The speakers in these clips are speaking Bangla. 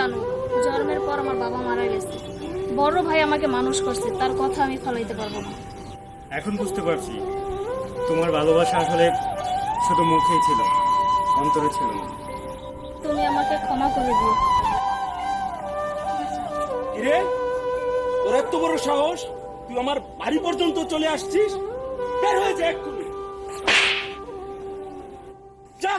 জানো, জন্মের পর আমার বাবা মারা গেছে। বড় ভাই আমাকে মানুষ করছে, তার কথা আমি ফলাইতে পারবো না। এখন বুঝতে পারছি তোমার ভালোবাসা আসলে শুধু মুখেই ছিল, অন্তরে ছিল না। তুমি আমাকে ক্ষমা করে দিও। রে, তোর এত বড় সাহস, তুই আমার বাড়ি পর্যন্ত চলে আসছিস? বের হয়ে যা এক্ষুনি, যা।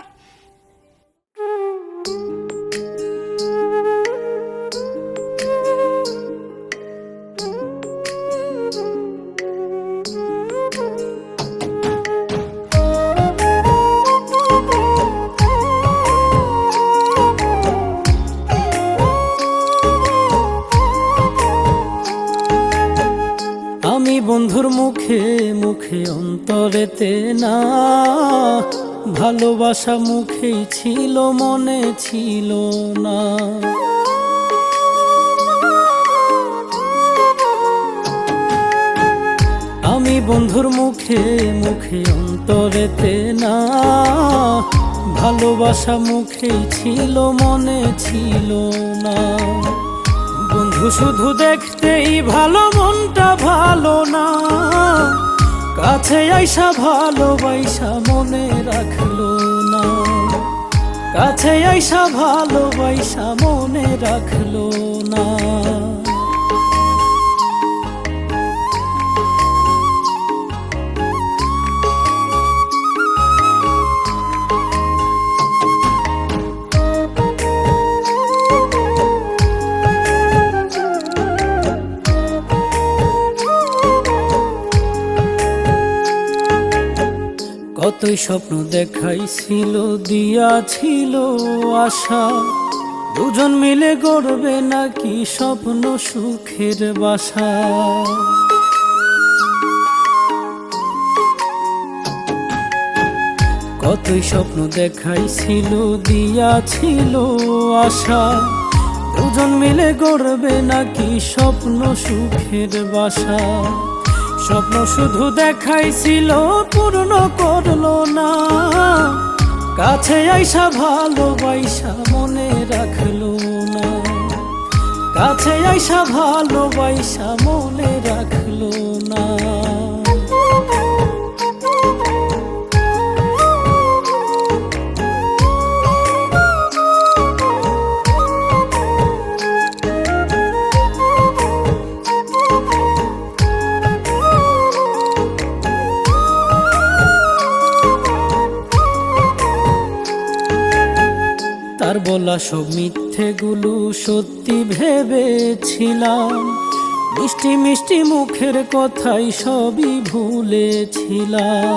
আমি বন্ধুর মুখে মুখে অন্তরেতে না, ভালোবাসা মুখেই ছিল মনে ছিল না। আমি বন্ধুর মুখে মুখে অন্তরেতে না, ভালোবাসা মুখেই ছিল মনে ছিল না। বন্ধু শুধু দেখতেই ভালো, মনটা ভালো না, কাছে আইসা ভালোবাসা মনে রাখলো না, কাছে আইসা ভালোবাসা মনে রাখলো না। কতই স্বপ্ন দেখাইছিল, দিয়াছিল আশা, দুজন মিলে গড়বে নাকি স্বপ্ন সুখের বাসা। কতই স্বপ্ন দেখাইছিল, দিয়াছিল আশা, দুজন মিলে গড়বে নাকি স্বপ্ন সুখের বাসা। স্বপ্ন শুধু দেখাইছিল, পূর্ণ করলো না, কাছে আইসা ভালোবাসা মনে রাখলো না, কাছে আইসা ভালোবাসা মনে রাখলো না। তার বলা সব মিথ্যেগুলো সত্যি ভেবেছিলাম, মিষ্টি মিষ্টি মুখের কথাই সবই ভুলেছিলাম।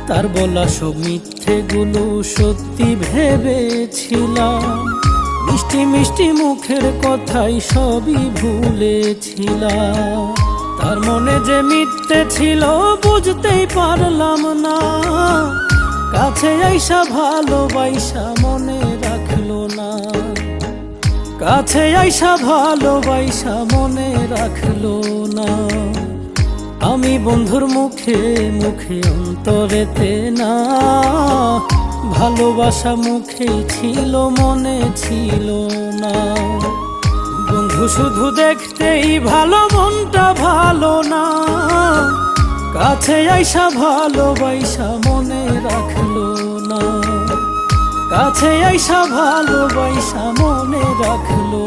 তার বলা সব মিথ্যেগুলো সত্যি ভেবেছিলাম, মিষ্টি মিষ্টি মুখের কথাই সবই ভুলেছিলাম। তার মনে যে মিথ্যে ছিল বুঝতেই পারলাম না, কাছে আইসা ভালোবাসা মনে রাখলো না, কাছে আইসা ভালোবাসা মনে রাখলো না। আমি বন্ধুর মুখে মুখে অন্তরেতে না, ভালোবাসা মুখেই ছিল মনে ছিল না। বন্ধু শুধু দেখতেই ভালো, মনটা ভালো না, কাছে আইসা ভালোবাসা মনে রাখলো না, কাছে আইসা ভালোবাসা মনে রাখলো